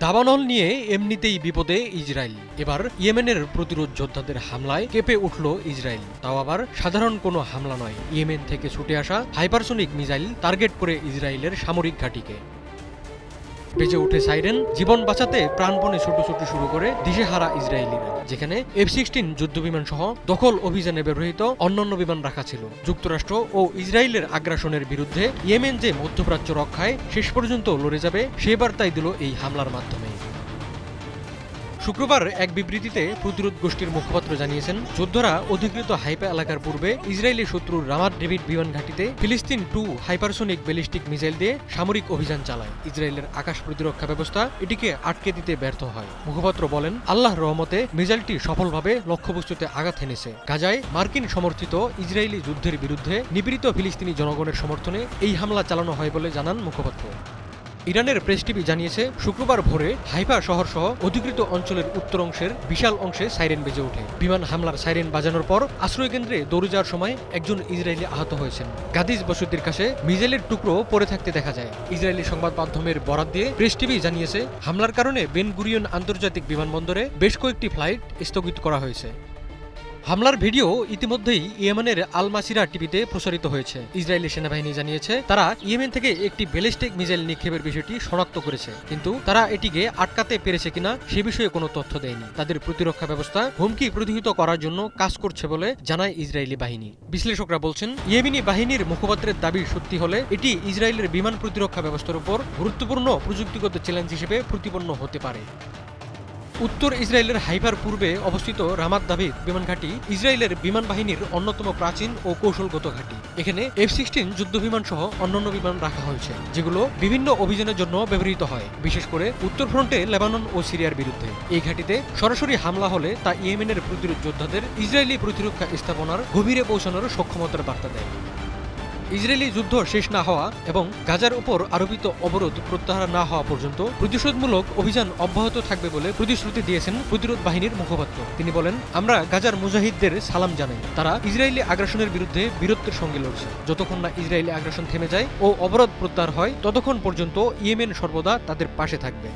দাবানল নিয়ে এমনিতেই বিপদে ইসরায়েল। এবার ইয়েমেনের প্রতিরোধ যোদ্ধাদের হামলায় কেঁপে উঠল ইসরায়েল। তাও আবার সাধারণ কোনো হামলা নয়, ইয়েমেন থেকে ছুটে আসা হাইপারসোনিক মিসাইল টার্গেট করে ইসরায়েলের সামরিক ঘাঁটিকে। বেজে ওঠে সাইরেন, জীবন বাঁচাতে প্রাণপণে ছুটোছুটি শুরু করে দিশেহারা ইসরায়েলিরা। যেখানে F-16 যুদ্ধবিমান সহ দখল অভিযানে ব্যবহৃত অন্যান্য বিমান রাখা ছিল। যুক্তরাষ্ট্র ও ইসরায়েলের আগ্রাসনের বিরুদ্ধে ইয়েমেন যে মধ্যপ্রাচ্য রক্ষায় শেষ পর্যন্ত লড়ে যাবে, সে বার্তাই দিল এই হামলার মাধ্যমে। শুক্রবার এক বিবৃতিতে প্রতিরোধ গোষ্ঠীর মুখপাত্র জানিয়েছেন, যোদ্ধারা অধিকৃত হাইপা এলাকার পূর্বে ইসরায়েলি শত্রুর রামাত ডেভিড বিমান ঘাঁটিতে ফিলিস্তিন-2 হাইপারসোনিক ব্যালিস্টিক মিসাইল দিয়ে সামরিক অভিযান চালায়। ইসরায়েলের আকাশ প্রতিরক্ষা ব্যবস্থা এটিকে আটকে দিতে ব্যর্থ হয়। মুখপাত্র বলেন, আল্লাহর রহমতে মিসাইলটি সফলভাবে লক্ষ্যবস্তুতে আঘাত হেনেছে। গাজায় মার্কিন সমর্থিত ইসরায়েলি যুদ্ধের বিরুদ্ধে নিপীড়িত ফিলিস্তিনি জনগণের সমর্থনে এই হামলা চালানো হয় বলে জানান মুখপাত্র। ইরানের প্রেস টিভি জানিয়েছে, শুক্রবার ভোরে হাইফা শহর সহ অধিকৃত অঞ্চলের উত্তর অংশের বিশাল অংশে সাইরেন বেজে ওঠে। বিমান হামলার সাইরেন বাজানোর পর আশ্রয়কেন্দ্রে দৌড়ে যাওয়ার সময় একজন ইসরায়েলি আহত হয়েছেন। গাদিজ বসতির কাছে মিসাইলের টুকরো পড়ে থাকতে দেখা যায়। ইসরায়েলি সংবাদ মাধ্যমের বরাত দিয়ে প্রেস টিভি জানিয়েছে, হামলার কারণে বেন গুরিয়ন আন্তর্জাতিক বিমানবন্দরে বেশ কয়েকটি ফ্লাইট স্থগিত করা হয়েছে। হামলার ভিডিও ইতিমধ্যেই ইয়েমেনের আল মাসিরা টিভিতে প্রচারিত হয়েছে। ইসরায়েলি সেনাবাহিনী জানিয়েছে, তারা ইয়েমেন থেকে একটি ব্যালিস্টিক মিসাইল নিক্ষেপের বিষয়টি শনাক্ত করেছে, কিন্তু তারা এটিকে আটকাতে পেরেছে কিনা সে বিষয়ে কোনো তথ্য দেয়নি। তাদের প্রতিরক্ষা ব্যবস্থা হুমকি প্রতিহত করার জন্য কাজ করছে বলে জানায় ইসরায়েলি বাহিনী। বিশ্লেষকরা বলছেন, ইয়েমেনি বাহিনীর মুখপাত্রের দাবি সত্যি হলে এটি ইসরায়েলের বিমান প্রতিরক্ষা ব্যবস্থার উপর গুরুত্বপূর্ণ প্রযুক্তিগত চ্যালেঞ্জ হিসেবে প্রতিপন্ন হতে পারে। উত্তর ইসরায়েলের হাইফার পূর্বে অবস্থিত রামাত দাভিদ বিমান ঘাঁটি ইসরায়েলের বিমান বাহিনীর অন্যতম প্রাচীন ও কৌশলগত ঘাঁটি। এখানে F-16 যুদ্ধবিমান সহ অন্যান্য বিমান রাখা হয়েছে, যেগুলো বিভিন্ন অভিযানের জন্য ব্যবহৃত হয়, বিশেষ করে উত্তর ফ্রন্টে লেবানন ও সিরিয়ার বিরুদ্ধে। এই ঘাঁটিতে সরাসরি হামলা হলে তা ইয়েমেনের প্রতিরোধ যোদ্ধাদের ইসরায়েলি প্রতিরক্ষা স্থাপনার গভীরে পৌঁছানোর সক্ষমতার বার্তা দেয়। ইসরায়েলি যুদ্ধ শেষ না হওয়া এবং গাজার উপর আরোপিত অবরোধ প্রত্যাহার না হওয়া পর্যন্ত প্রতিশোধমূলক অভিযান অব্যাহত থাকবে বলে প্রতিশ্রুতি দিয়েছেন প্রতিরোধ বাহিনীর মুখপাত্র। তিনি বলেন, আমরা গাজার মুজাহিদদের সালাম জানাই। তারা ইসরায়েলি আগ্রাসনের বিরুদ্ধে বীরত্বের সঙ্গে লড়ছে। যতক্ষণ না ইসরায়েলি আগ্রাসন থেমে যায় ও অবরোধ প্রত্যাহার হয়, ততক্ষণ পর্যন্ত ইয়েমেন সর্বদা তাদের পাশে থাকবে।